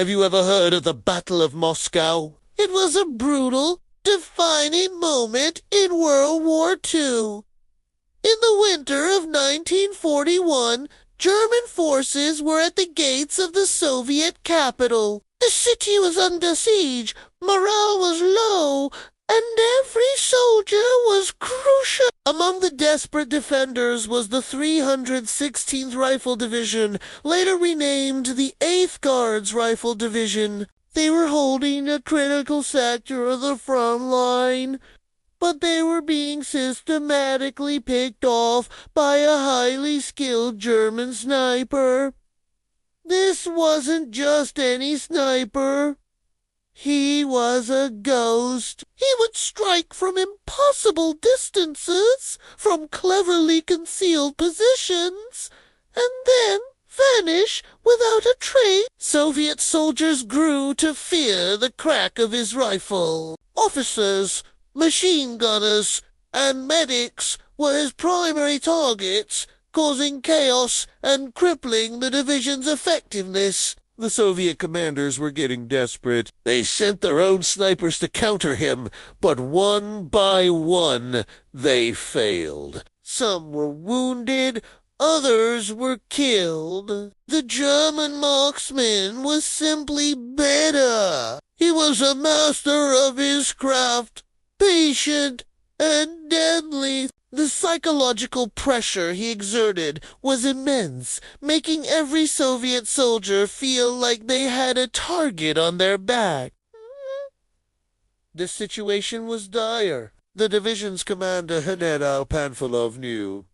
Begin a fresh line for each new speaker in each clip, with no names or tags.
Have you ever heard of the Battle of Moscow? It was a brutal, defining moment in World War II. In the winter of 1941, German forces were at the gates of the Soviet capital. The city was under siege, morale was low, and every soldier was crucial. Among the desperate defenders was the 316th Rifle Division, later renamed the 8th Guards Rifle Division. They were holding a critical sector of the front line, but they were being systematically picked off by a highly skilled German sniper. This wasn't just any sniper. He was a ghost. He would strike from impossible distances, from cleverly concealed positions, and then vanish without a trace. Soviet soldiers grew to fear the crack of his rifle. Officers, machine gunners, and medics were his primary targets, causing chaos and crippling the division's effectiveness. The Soviet commanders were getting desperate. They sent their own snipers to counter him, but one by one they failed. Some were wounded, others were killed. The German marksman was simply better. He was a master of his craft, patient and deadly. The psychological pressure he exerted was immense, making every Soviet soldier feel like they had a target on their back. The situation was dire. The division's commander, Hennadal Panfilov, knew.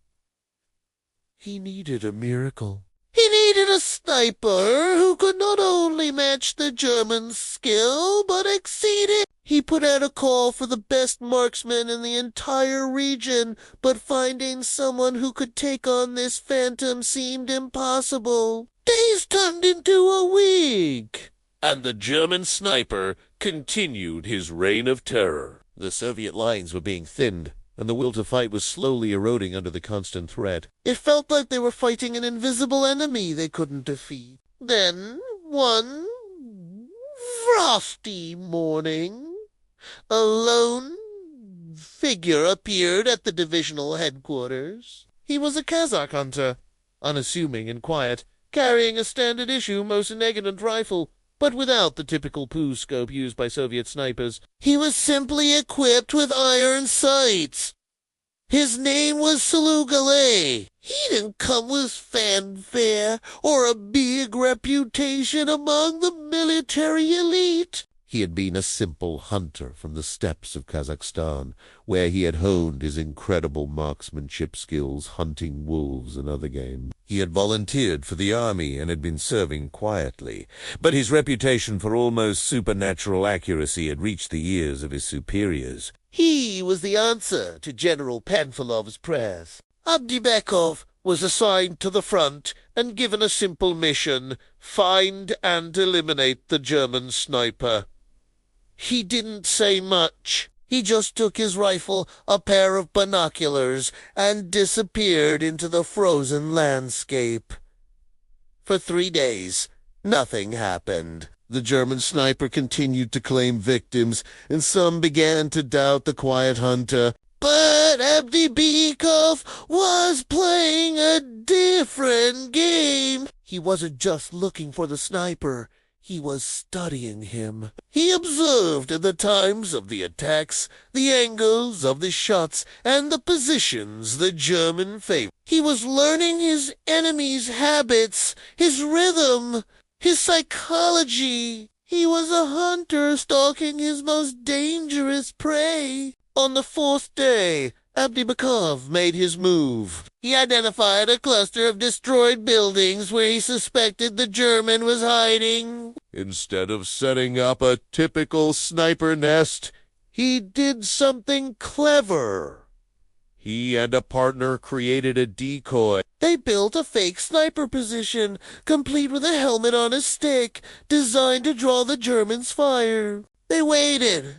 He needed a miracle. He needed a sniper who could not only match the Germans' skill, but exceed it. He put out a call for the best marksmen in the entire region, but finding someone who could take on this phantom seemed impossible. Days turned into a week, and the German sniper continued his reign of terror. The Soviet lines were being thinned, and the will to fight was slowly eroding under the constant threat. It felt like they were fighting an invisible enemy they couldn't defeat. Then, one frosty morning, a lone figure appeared at the divisional headquarters. He was a Kazakh hunter, unassuming and quiet, carrying a standard-issue Mosin-Nagant rifle, but without the typical poo scope used by Soviet snipers. He was simply equipped with iron sights. His name was Salugale. He didn't come with fanfare or a big reputation among the military elite. He had been a simple hunter from the steppes of Kazakhstan, where he had honed his incredible marksmanship skills hunting wolves and other game. He had volunteered for the army and had been serving quietly, but his reputation for almost supernatural accuracy had reached the ears of his superiors. He was the answer to General Panfilov's prayers. Abdibekov was assigned to the front and given a simple mission: find and eliminate the German sniper. He didn't say much. He just took his rifle, a pair of binoculars, and disappeared into the frozen landscape. For 3 days, nothing happened. The German sniper continued to claim victims, and some began to doubt the quiet hunter. But Abdibekov was playing a different game. He wasn't just looking for the sniper. He was studying him. He observed the times of the attacks, the angles of the shots, and the positions the German favored. He was learning his enemy's habits, his rhythm, his psychology. He was a hunter stalking his most dangerous prey. On the 4th day, Abdibekov made his move. He identified a cluster of destroyed buildings where he suspected the German was hiding. Instead of setting up a typical sniper nest, he did something clever. He and a partner created a decoy. They built a fake sniper position, complete with a helmet on a stick, designed to draw the Germans' fire. They waited.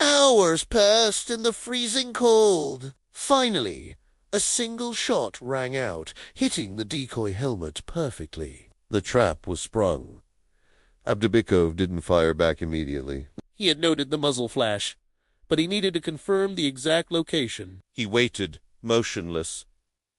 Hours passed in the freezing cold. Finally, a single shot rang out, hitting the decoy helmet perfectly. The trap was sprung.
Abdubikov didn't fire back immediately.
He had noted the muzzle flash, but he needed to confirm the exact location.
He waited, motionless,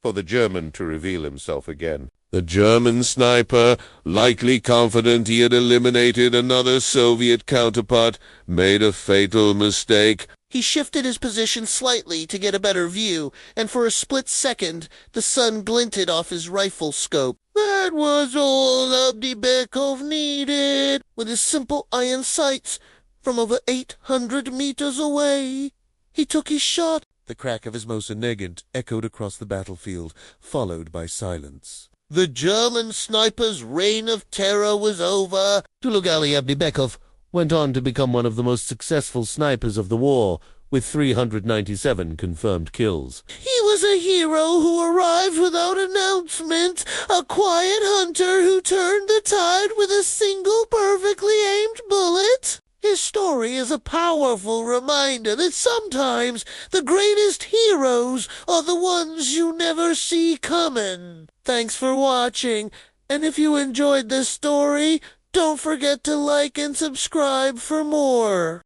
for the German to reveal himself again. The German sniper, likely confident he had eliminated another Soviet counterpart, made a fatal mistake.
He shifted his position slightly to get a better view, and for a split second, the sun glinted off his rifle scope. That was all Abdubikov needed, with his simple iron sights from over 800 meters away. He took his shot.
The crack of his Mosin Nagant echoed across the battlefield, followed by silence.
The German sniper's reign of terror was over.
Tulugali Abdubikov went on to become one of the most successful snipers of the war, with 397 confirmed kills.
He was a hero who arrived without announcement, a quiet hunter who turned the tide with a single perfectly aimed bullet. His story is a powerful reminder that sometimes the greatest heroes are the ones you never see coming. Thanks for watching, and if you enjoyed this story, don't forget to like and subscribe for more.